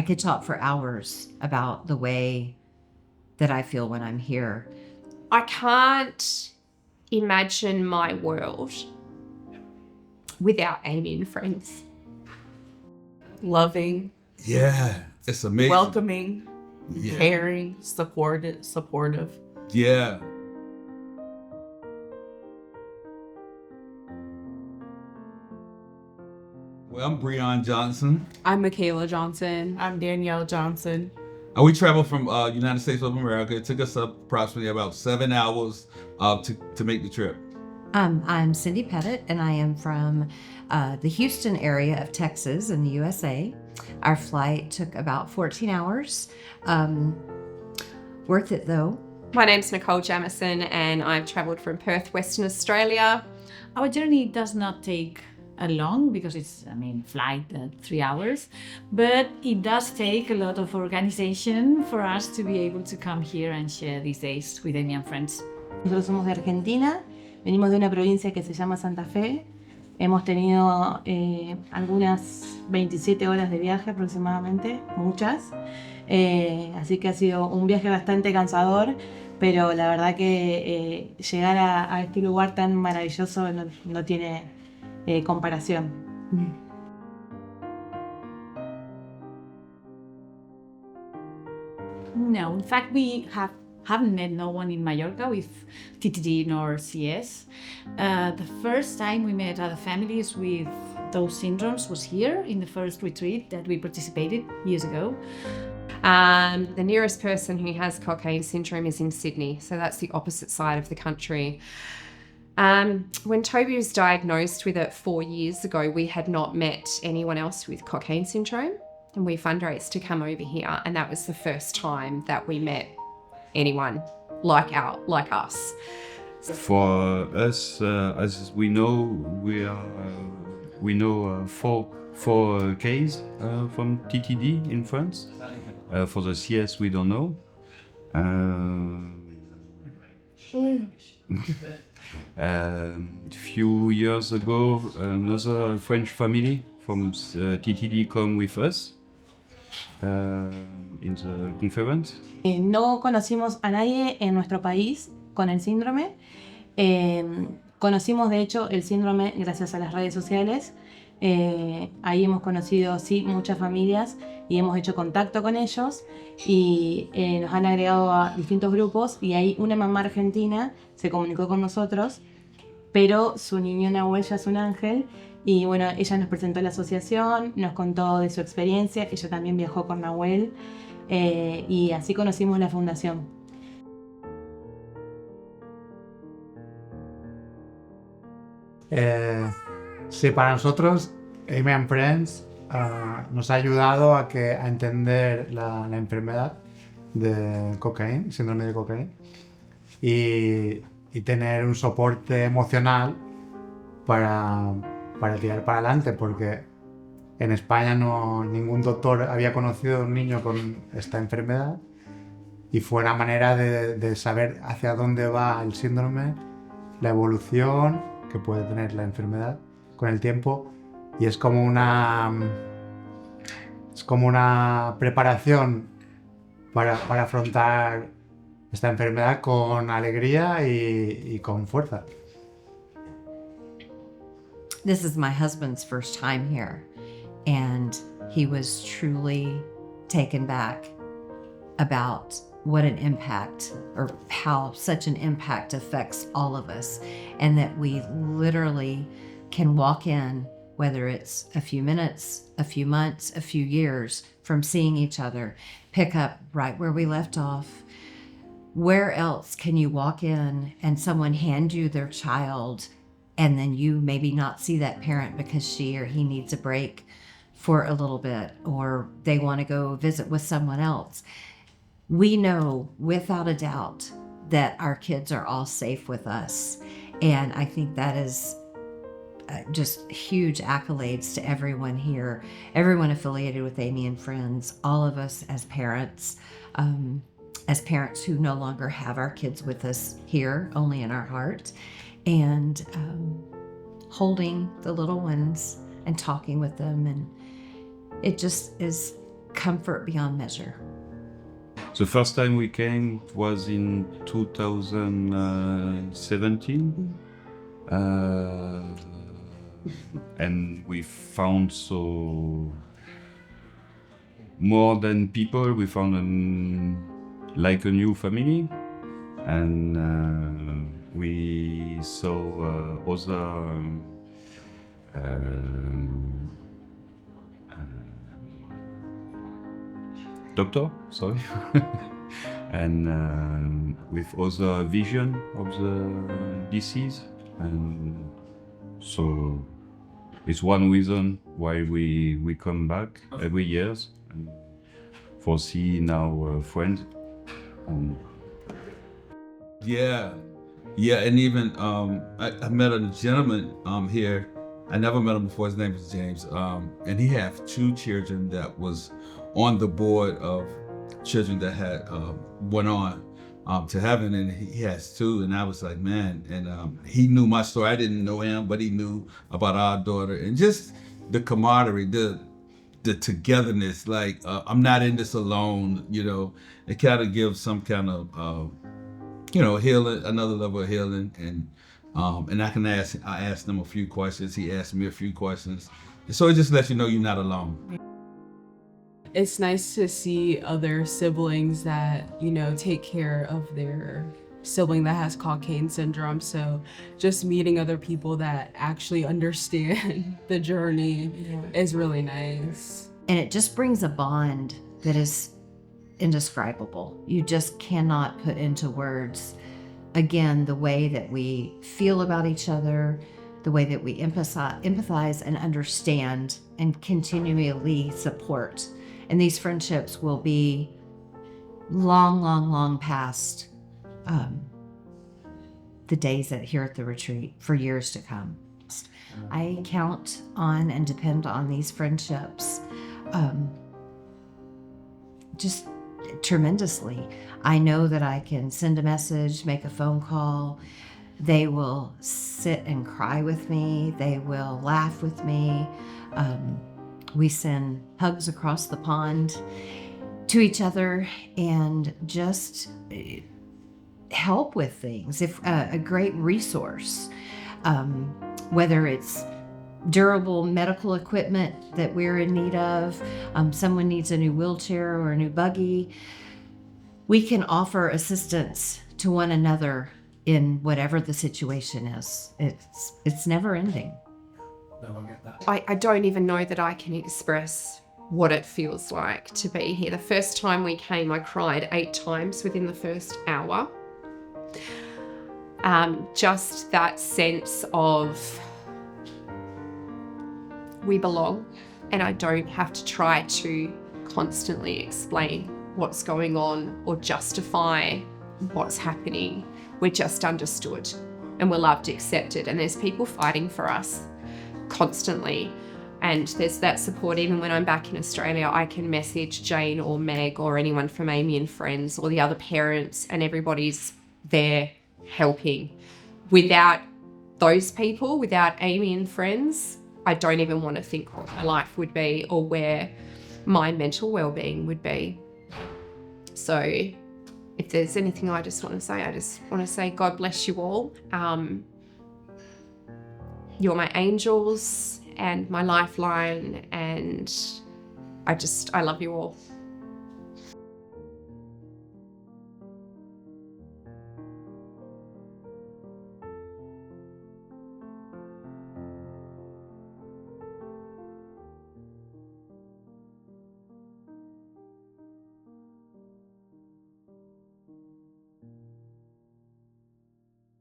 could talk for hours about the way that I feel when I'm here. I can't imagine my world without Amy and friends. Loving, Yeah, it's amazing. welcoming, Yeah. caring, supportive. Yeah. Well, I'm Breon Johnson. I'm Michaela Johnson. I'm Danielle Johnson. We traveled from United States of America. It took us approximately about 7 hours to make the trip. I'm Cindy Pettit, and I am from the Houston area of Texas in the USA. Our flight took about 14 hours. Worth it, though. My name's Nicole Jamison, and I've travelled from Perth, Western Australia. Our journey does not take long because it's, flight 3 hours, but it does take a lot of organization for us to be able to come here and share these days with Amy and friends. Nosotros somos de Argentina, venimos de una provincia que se llama Santa Fe. Hemos tenido algunas 27 horas de viaje aproximadamente, muchas. Así que ha sido un viaje bastante cansador, pero la verdad que llegar a este lugar tan maravilloso no tiene comparación. No, in fact, we haven't met no one in Mallorca with TTD nor CS. The first time we met other families with those syndromes was here in the first retreat that we participated years ago. The nearest person who has Cockayne syndrome is in Sydney, so that's the opposite side of the country. When Toby was diagnosed with it 4 years ago, we had not met anyone else with Cockayne syndrome, and we fundraised to come over here, and that was the first time that we met anyone like us. For us, as we know, we know four cases from TTD in France. For the CS, we don't know. Few years ago, another French family from TTD come with us in the conference. No conocimos a nadie en nuestro país con el síndrome. Conocimos de hecho el síndrome gracias a las redes sociales. Ahí hemos conocido sí muchas familias y hemos hecho contacto con ellos y nos han agregado a distintos grupos, y ahí una mamá argentina se comunicó con nosotros, pero su niño Nahuel ya es un ángel, y bueno, ella nos presentó la asociación, nos contó de su experiencia, ella también viajó con Nahuel, y así conocimos la fundación. Sí, para nosotros, Amy and Friends nos ha ayudado a entender la enfermedad de Cockayne, síndrome de Cockayne, y tener un soporte emocional para tirar para adelante, porque en España ningún doctor había conocido a un niño con esta enfermedad, y fue una manera de saber hacia dónde va el síndrome, la evolución que puede tener la enfermedad con el tiempo, y es como una preparación para afrontar esta enfermedad con alegría y con fuerza. This is my husband's first time here, and he was truly taken back about what an impact, or how such an impact affects all of us, and that we literally can walk in, whether it's a few minutes, a few months, a few years from seeing each other, pick up right where we left off. Where else can you walk in and someone hand you their child, and then you maybe not see that parent because she or he needs a break for a little bit, or they want to go visit with someone else? We know without a doubt that our kids are all safe with us. And I think that is just huge accolades to everyone here, everyone affiliated with Amy and Friends, all of us as parents who no longer have our kids with us here, only in our heart, and holding the little ones and talking with them. And it just is comfort beyond measure. The first time we came was in 2017. And we found so more than people, we found like a new family, and we saw other doctor, sorry, and with other vision of the disease, and so it's one reason why we come back every year and for seeing our friends. Yeah, and even I met a gentleman here. I never met him before. His name is James, and he had 2 children that was on the board of children that had went on to heaven, and he has 2, and I was like, man, and he knew my story. I didn't know him, but he knew about our daughter, and just the camaraderie, the togetherness. Like I'm not in this alone, you know. It kind of gives some kind of healing, another level of healing, and I asked him a few questions. He asked me a few questions, and so it just lets you know you're not alone. It's nice to see other siblings that, take care of their sibling that has Cockayne syndrome. So just meeting other people that actually understand the journey is really nice. And it just brings a bond that is indescribable. You just cannot put into words, again, the way that we feel about each other, the way that we empathize and understand and continually support. And these friendships will be long past the days here at the retreat for years to come. I count on and depend on these friendships just tremendously. I know that I can send a message, make a phone call. They will sit and cry with me. They will laugh with me. We send hugs across the pond to each other and just help with things. If a great resource, whether it's durable medical equipment that we're in need of, someone needs a new wheelchair or a new buggy, we can offer assistance to one another in whatever the situation is. It's never ending. I don't even know that I can express what it feels like to be here. The first time we came, I cried 8 times within the first hour. Just that sense of we belong, and I don't have to try to constantly explain what's going on or justify what's happening. We're just understood and we're loved, accepted, and there's people fighting for us constantly, and there's that support. Even when I'm back in Australia, I can message Jane or Meg or anyone from Amy and Friends or the other parents, and everybody's there helping. Without those people, without Amy and Friends, I don't even want to think what my life would be or where my mental well-being would be. So if there's anything I just want to say God bless you all. You're my angels and my lifeline, and I love you all.